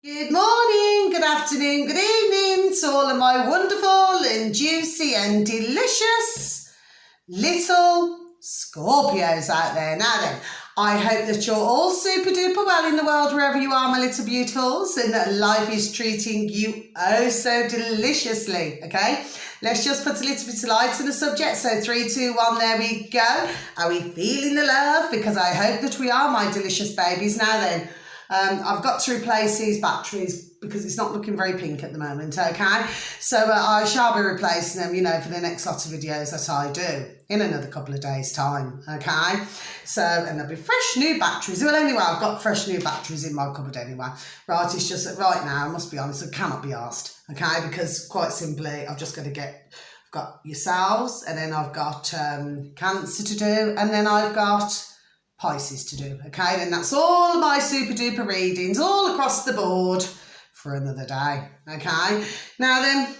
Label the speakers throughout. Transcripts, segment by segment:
Speaker 1: Good morning, good afternoon, good evening to all of my wonderful and juicy and delicious little Scorpios out there. Now then, I hope that you're all super duper well in the world wherever you are, my little beautifuls, and that life is treating you oh so deliciously, okay? Let's just put a little bit of light in the subject. So 3, 2, 1, there we go. Are we feeling the love? Because I hope that we are, my delicious babies. Now then, I've got to replace these batteries because it's not looking very pink at the moment, okay? So I shall be replacing them, for the next lot of videos that I do in another couple of days' time, okay? So, and there'll be fresh new batteries. Well, anyway, I've got fresh new batteries in my cupboard anyway. Right, it's just that right now, I must be honest, I cannot be asked, okay? Because quite simply, I've just got to I've got yourselves, and then I've got Cancer to do, and then I've got Pisces to do, okay? Then that's all of my super duper readings all across the board for another day, okay? Now then,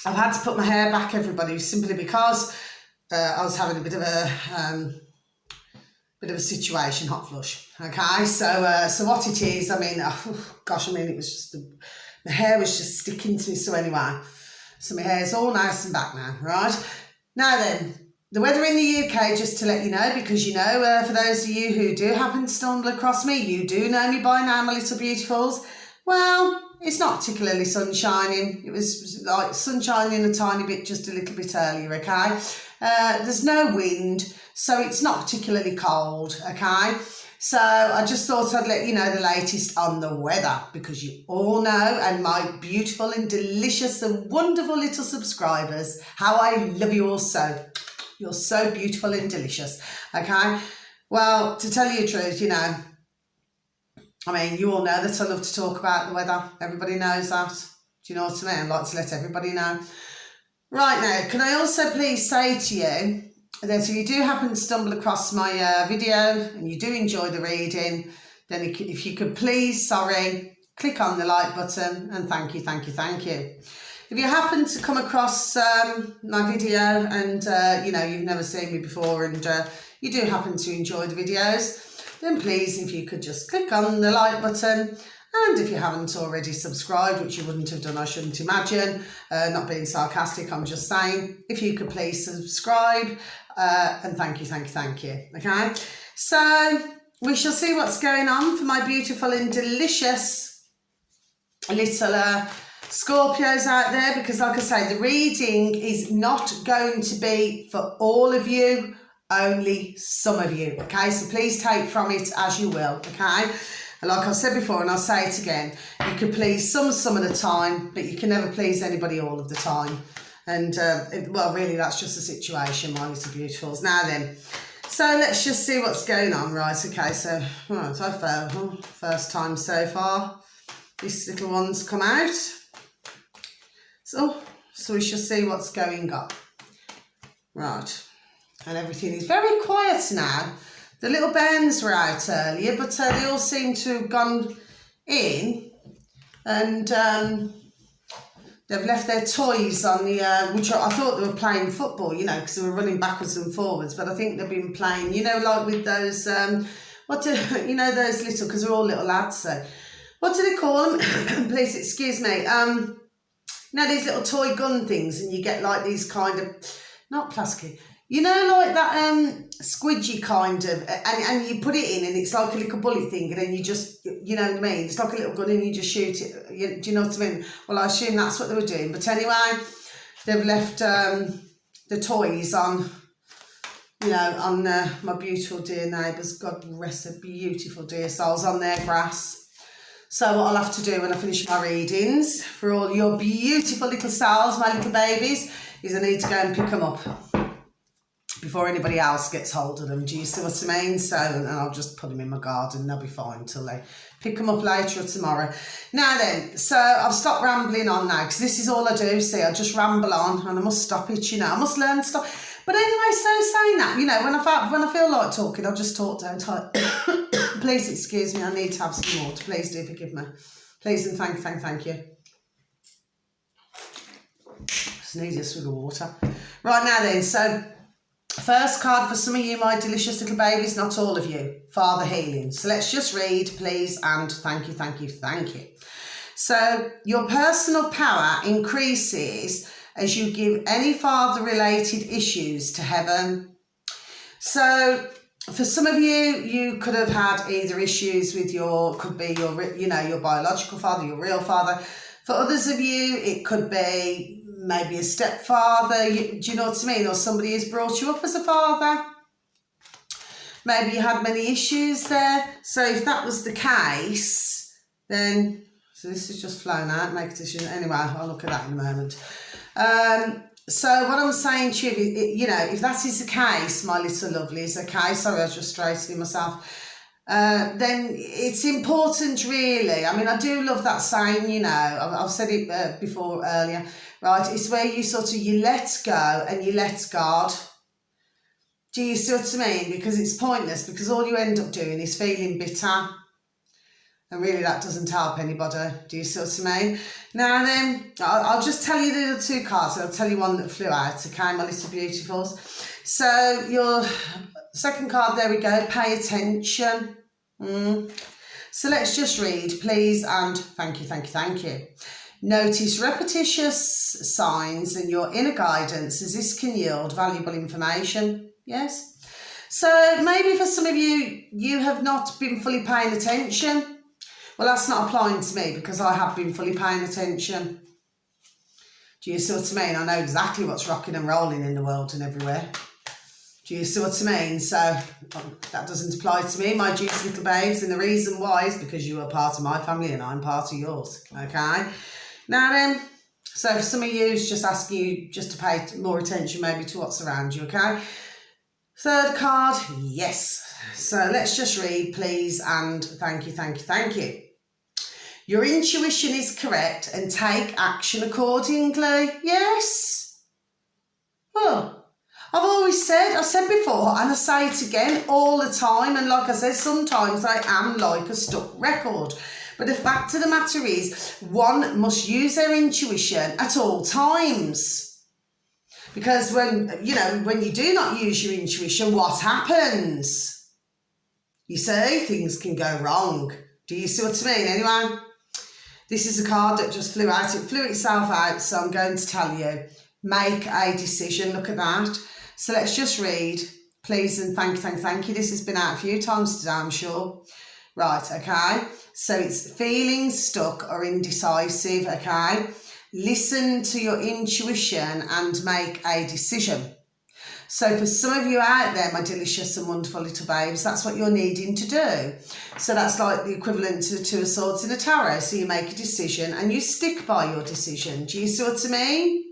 Speaker 1: I've had to put my hair back, everybody, simply because I was having a bit of a situation, hot flush, okay? So what it is, it was just, my hair was just sticking to me, so anyway, so my hair's all nice and back now, right? Now then, the weather in the UK, just to let you know, because for those of you who do happen to stumble across me, you do know me by now, my little beautifuls. Well, it's not particularly sunshining. It was like sunshining a tiny bit, just a little bit earlier, okay? There's no wind, so it's not particularly cold, okay? So I just thought I'd let you know the latest on the weather, because you all know, and my beautiful and delicious and wonderful little subscribers, how I love you all so. You're so beautiful and delicious, okay? Well, to tell you the truth, you all know that I love to talk about the weather. Everybody knows that. Do you know what I mean? I like to let everybody know. Right now, can I also please say to you that if you do happen to stumble across my video and you do enjoy the reading, then if you could please, click on the like button, and thank you, thank you, thank you. If you happen to come across my video and, you've never seen me before and you do happen to enjoy the videos, then please, if you could just click on the like button. And if you haven't already subscribed, which you wouldn't have done, I shouldn't imagine, not being sarcastic, I'm just saying, if you could please subscribe, and thank you, thank you, thank you, okay? So we shall see what's going on for my beautiful and delicious little Scorpios out there, because like I say, the reading is not going to be for all of you, only some of you, okay? So please take from it as you will, okay? And like I've said before, and I'll say it again, you can please some of the time, but you can never please anybody all of the time. And, really, that's just the situation, my little beautifuls. Now then, so let's just see what's going on, right? Okay, so first time so far, this little one's come out. So we shall see what's going on. Right. And everything is very quiet now. The little bairns were out earlier, but they all seem to have gone in and they've left their toys on the, which I thought they were playing football, because they were running backwards and forwards, but I think they've been playing, like with those, those little, because they're all little lads, so what do they call them? Please excuse me. These little toy gun things, and you get like these kind of, not plastic, like that squidgy kind of, and you put it in and it's like a little bullet thing, and then you just, you know what I mean? It's like a little gun and you just shoot it. Do you know what I mean? Well, I assume that's what they were doing. But anyway, they've left the toys on, on my beautiful dear neighbours. God rest their beautiful dear souls, on their grass. So what I'll have to do when I finish my readings for all your beautiful little souls, my little babies, is I need to go and pick them up before anybody else gets hold of them. Do you see what I mean? So, and I'll just put them in my garden. They'll be fine till they pick them up later or tomorrow. Now then, so I've stopped rambling on now, because this is all I do. See, I just ramble on, and I must stop it, I must learn to stop. But anyway, so saying that, when I feel like talking, I'll just talk, don't I? Please excuse me, I need to have some water. Please do forgive me. Please and thank you. Just need a swig of water. Right now then, so First card for some of you, my delicious little babies, not all of you, Father Healing. So let's just read, please, and thank you, thank you, thank you. So your personal power increases as you give any father-related issues to heaven. So for some of you, you could have had either issues with could be your biological father, your real father. For others of you, it could be maybe a stepfather, do you know what I mean? Or somebody has brought you up as a father. Maybe you had many issues there. So if that was the case, then, so this is just flown out, make a decision. Anyway, I'll look at that in a moment. So what I'm saying to you, if that is the case, my little lovelies, okay, sorry, I was just straightening myself. Then it's important, really. I mean, I do love that saying, I've said it before earlier, right? It's where you let go and you let God. Do you see what I mean? Because it's pointless, because all you end up doing is feeling bitter. And really that doesn't help anybody. Do you see what I mean? Now then, I'll just tell you the other two cards. I'll tell you one that flew out, okay, my little beautifuls. So your second card, there we go, pay attention. So let's just read, please, and thank you, thank you, thank you. Notice repetitious signs and your inner guidance, as this can yield valuable information. Yes? So maybe for some of you, you have not been fully paying attention. Well, that's not applying to me because I have been fully paying attention. Do you see what I mean? I know exactly what's rocking and rolling in the world and everywhere. Do you see what I mean? So that doesn't apply to me, my juicy little babes. And the reason why is because you are part of my family and I'm part of yours. Okay? Now then, so for some of you, it's just asking you just to pay more attention maybe to what's around you, okay? Third card, yes. So let's just read, please, and thank you, thank you, thank you. Your intuition is correct and take action accordingly. Yes. Well, I've said before, and I say it again all the time, and like I said, sometimes I am like a stuck record. But the fact of the matter is, one must use their intuition at all times. Because when you do not use your intuition, what happens? You see, things can go wrong. Do you see what I mean? Anyway, this is a card that just flew out. It flew itself out, so I'm going to tell you. Make a decision. Look at that. So let's just read, please, and thank you. This has been out a few times today, I'm sure. Right, okay. So it's feeling stuck or indecisive, okay. Listen to your intuition and make a decision. So for some of you out there, my delicious and wonderful little babes, that's what you're needing to do. So that's like the equivalent to the Two of Swords in a tarot. So you make a decision and you stick by your decision. Do you see what I mean?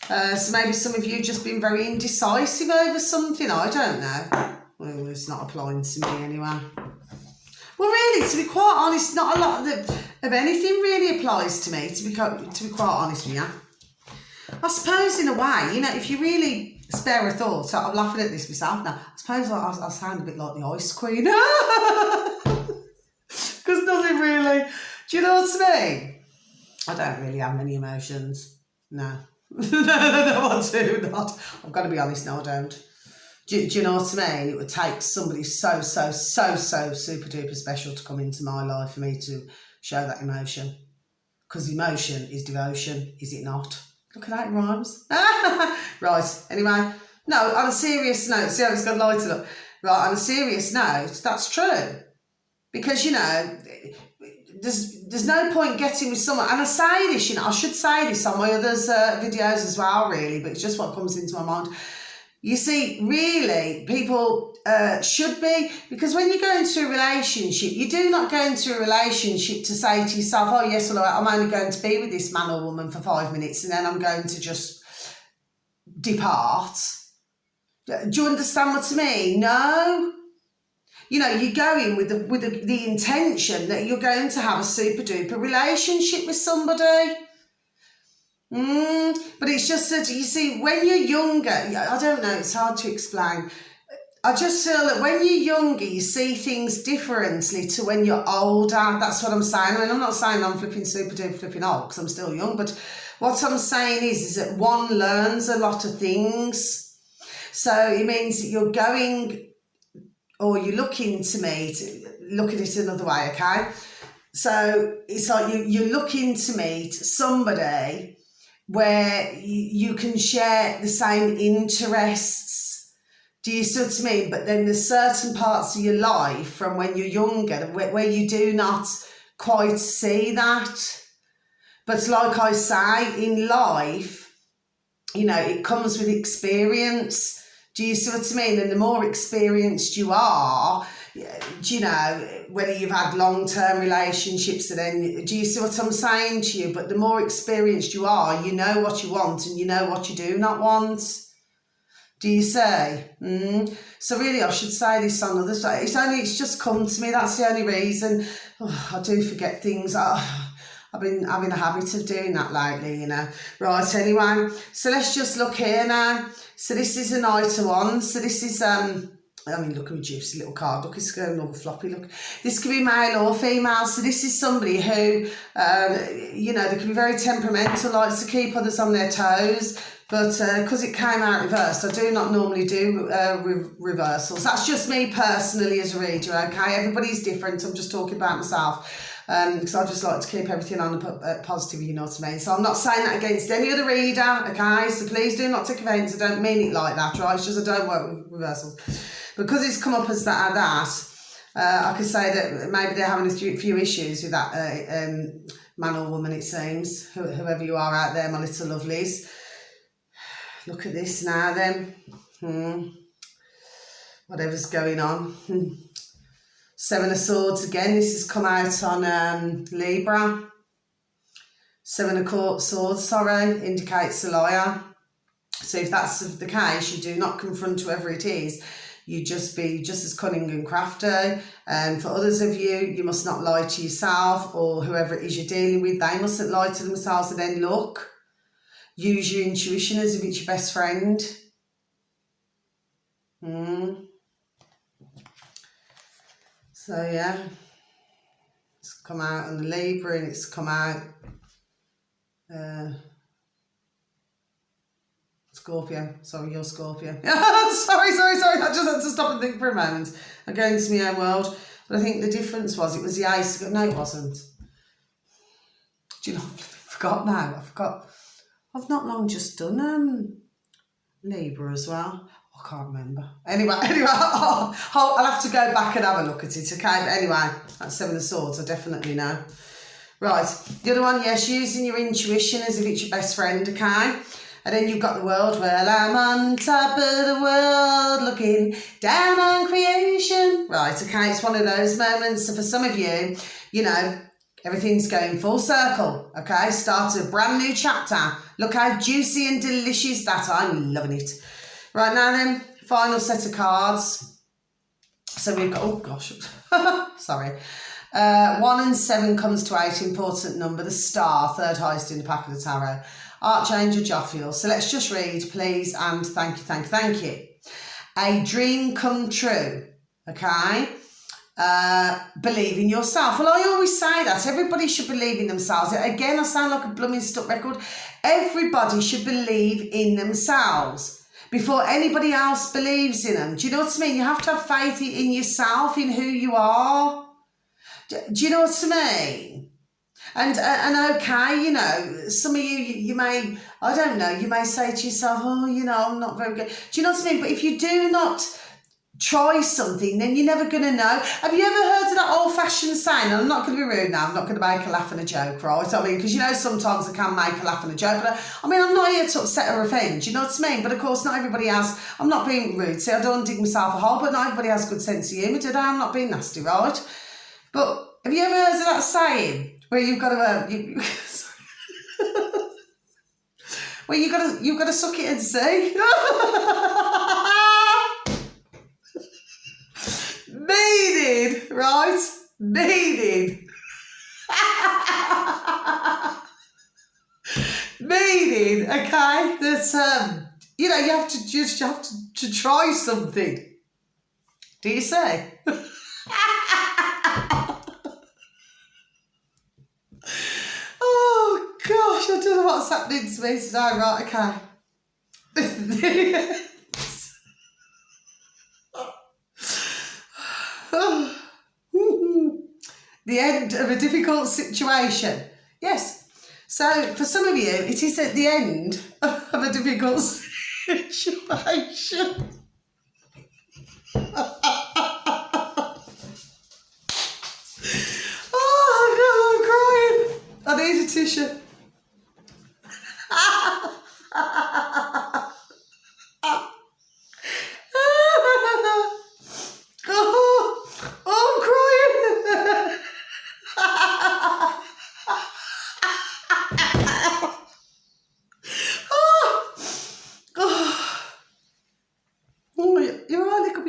Speaker 1: So maybe some of you just been very indecisive over something. I don't know. Well, it's not applying to me anyway. Well, really, to be quite honest, not a lot of anything really applies to me, to be quite honest with you. I suppose in a way, if you really spare a thought, I'm laughing at this myself now, I suppose I sound a bit like the Ice Queen. Because nothing really, do you know what I mean? I don't really have many emotions, no. No, I do not. I've got to be honest, no, I don't. Do you know what I mean? It would take somebody so super duper special to come into my life for me to show that emotion. Because emotion is devotion, is it not? Look at that, it rhymes. Right, anyway. No, on a serious note, see how it's got lighted up. Right, on a serious note, that's true. Because, there's no point getting with someone, and I say this, I should say this on my others videos as well, really, but it's just what comes into my mind. You see, really, people should be, because when you go into a relationship, you do not go into a relationship to say to yourself, oh yes, well, I'm only going to be with this man or woman for 5 minutes and then I'm going to just depart. Do you understand what I mean? No. You go in with the intention that you're going to have a super duper relationship with somebody. But it's just that, you see, when you're younger, I don't know, it's hard to explain. I just feel that when you're younger, you see things differently to when you're older. That's what I'm saying. I mean, I'm not saying I'm flipping super duper flipping old because I'm still young, but what I'm saying is that one learns a lot of things. So it means that you're going, or you're looking to meet, look at it another way, okay? So it's like you're looking to meet somebody where you can share the same interests. Do you see what I mean? But then there's certain parts of your life from when you're younger where you do not quite see that. But like I say, in life, you know, it comes with experience. Do you see what I mean? And the more experienced you are, do you know, whether you've had long-term relationships, and then, do you see what I'm saying to you? But the more experienced you are, you know what you want and you know what you do not want. Do you say? So really, I should say this on others. It's just come to me. That's the only reason. Oh, I do forget things. I've been having a habit of doing that lately, you know. Right, anyway, so let's just look here now. So this is a Knight of Wands. So this is, I mean, look at my juicy little card. Look, it's going all floppy, look. This could be male or female. So this is somebody who, you know, they can be very temperamental, likes to keep others on their toes. But because it came out reversed, I do not normally do reversals. That's just me personally as a reader, okay? Everybody's different. I'm just talking about myself. Because I just like to keep everything on a positive, you know what I mean? So I'm not saying that against any other reader, okay? So please do not take offence. I don't mean it like that, right? It's just I don't work with reversals. Because it's come up as that, I could say that maybe they're having a few issues with that man or woman, it seems. Whoever you are out there, my little lovelies. Look at this now then. Whatever's going on. Seven of Swords again. This has come out on Libra. Seven of Swords, sorry, indicates a liar. So if that's the case, you do not confront whoever it is. You just be just as cunning and crafty. For others of you, you must not lie to yourself, or whoever it is you're dealing with, they mustn't lie to themselves. And then look, use your intuition as if it's your best friend. So yeah, it's come out on the Libra, and it's come out Scorpio. Sorry, you're Scorpio. sorry. I just had to stop and think for a moment. I'm going into my own world. But I think the difference was it was the Ace. No, it wasn't. Do you know, I forgot now. I forgot. I've not long just done Libra as well. I can't remember. Anyway, I'll have to go back and have a look at it, okay? But anyway, that's Seven of Swords, I definitely know. Right, the other one, yes, using your intuition as if it's your best friend, okay? And then you've got the world. Well, I'm on top of the world, looking down on creation. Right, okay, it's one of those moments. So for some of you, you know, everything's going full circle, okay? Start a brand new chapter. Look how juicy and delicious that. I'm loving it. Right, now then, final set of cards. So we've got, oh gosh, sorry. 1 and 7 comes to 8, important number. The Star, third highest in the pack of the tarot. Archangel Jophiel. So let's just read, please, and thank you. A dream come true, okay? Believe in yourself. Well, I always say that. Everybody should believe in themselves. Again, I sound like a blooming stuck record. Everybody should believe in themselves before anybody else believes in them. Do you know what I mean? You have to have faith in yourself, in who you are. Do you know what I mean? And okay, you know, some of you may, I don't know, you may say to yourself, oh, you know, I'm not very good. Do you know what I mean? But if you do not try something, then you're never going to know. Have you ever heard of that old-fashioned saying? And I'm not going to be rude now. I'm not going to make a laugh and a joke, right? I mean, because, you know, sometimes I can make a laugh and a joke. But, I mean, I'm not here to upset or offend. You know what I mean? But, of course, not everybody has. I'm not being rude. See, I don't want to dig myself a hole. But not everybody has a good sense of humour, do they? I'm not being nasty, right? But have you ever heard of that saying where you've got to... well, you've got to suck it and see. Meaning, right? Meaning. Meaning, okay, that you know, you have to try something. Do you say? Oh gosh, I don't know what's happening to me today, right, okay. the end of a difficult situation. Yes. So for some of you, it is at the end of a difficult situation. Oh, God, I'm crying. I need a tissue.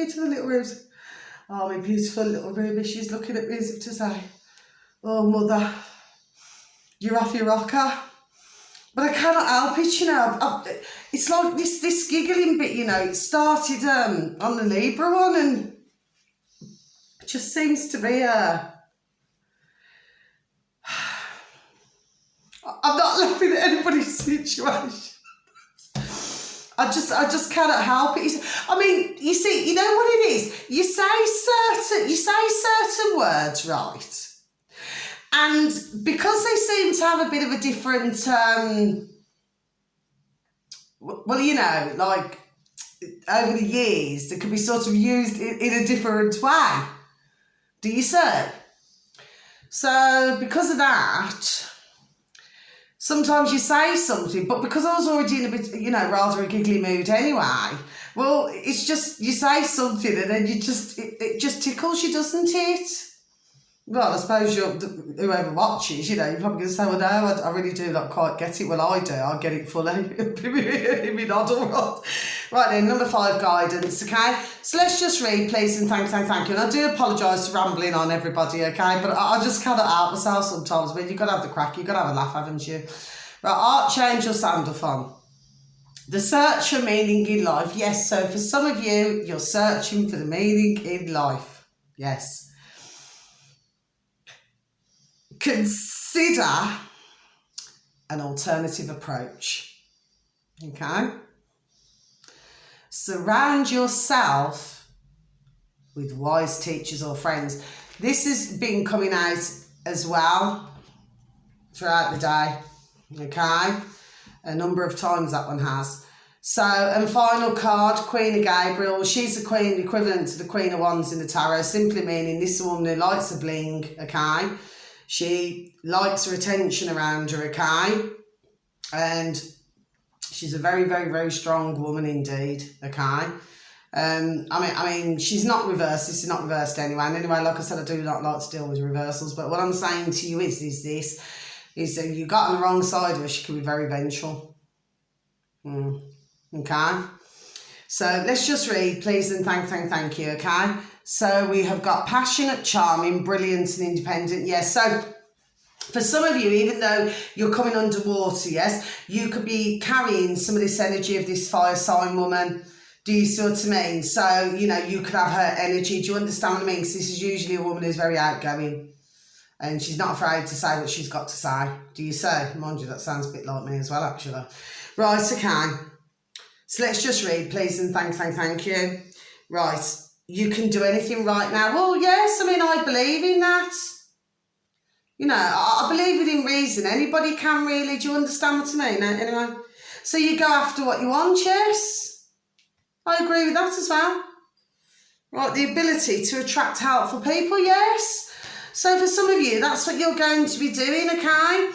Speaker 1: To the little Rose. Oh, my beautiful little Ruby. She's looking at me as if to say, oh, mother, you're off your rocker. But I cannot help it, you know. It's like this giggling bit, you know. It started on the Libra one, and it just seems to be I'm not laughing at anybody's situation. I just cannot help it. I mean, you see, you know what it is? You say certain words, right? And because they seem to have a bit of a different, well, you know, like over the years, they could be sort of used in a different way. Do you see? So because of that, sometimes you say something, but because I was already in a bit, you know, rather a giggly mood anyway, well, it's just, you say something and then it just tickles you, doesn't it? Well, I suppose whoever watches, you know, you're probably going to say, well, no, I really do not quite get it. Well, I do. I get it fully. Maybe not all right. Right then, number 5, guidance, okay? So let's just read, please, and thank you. And I do apologise for rambling on, everybody, okay? But I just cannot help myself sometimes. I mean, you've got to have the crack. You've got to have a laugh, haven't you? Right, Archangel Sandalphon. The search for meaning in life. Yes, so for some of you, you're searching for the meaning in life. Yes. Consider an alternative approach, okay? Surround yourself with wise teachers or friends. This has been coming out as well throughout the day, okay? A number of times that one has. So, and final card, Queen of Gabriel. She's the queen, equivalent to the Queen of Wands in the tarot, simply meaning this woman who likes a bling, okay? She likes her attention around her, okay? And she's a very, very, very strong woman indeed, okay? I mean, she's not reversed. This is not reversed anyway. And anyway, like I said, I do not like to deal with reversals. But what I'm saying to you is that you got on the wrong side of her, she can be very vengeful. Okay? So let's just read, please, and thank you, okay? So we have got passionate, charming, brilliant, and independent. Yes, so for some of you, even though you're coming underwater, yes, you could be carrying some of this energy of this fire sign woman. Do you see what I mean? So, you know, you could have her energy. Do you understand what I mean? Because this is usually a woman who's very outgoing and she's not afraid to say what she's got to say. Do you see? Mind you, that sounds a bit like me as well, actually. Right, okay. So let's just read, please, and thank you. Right. You can do anything right now. Well, yes, I mean, I believe in that. You know, I believe within reason. Anybody can really. Do you understand what I mean? Anyway, so you go after what you want, yes? I agree with that as well. Right, the ability to attract helpful people, yes? So for some of you, that's what you're going to be doing, okay?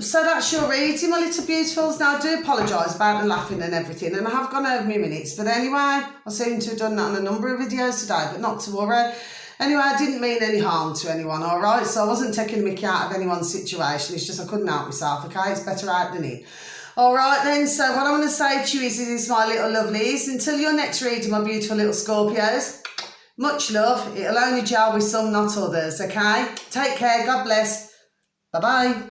Speaker 1: So that's your reading, my little beautifuls. Now, I do apologise about the laughing and everything, and I have gone over my minutes, but anyway, I seem to have done that on a number of videos today, but not to worry. Anyway, I didn't mean any harm to anyone, all right? So I wasn't taking the mickey out of anyone's situation. It's just I couldn't help myself, okay? It's better out than in. All right, then. So what I'm going to say to you is my little lovelies, until your next reading, my beautiful little Scorpios, much love. It'll only gel with some, not others, okay? Take care. God bless. Bye-bye.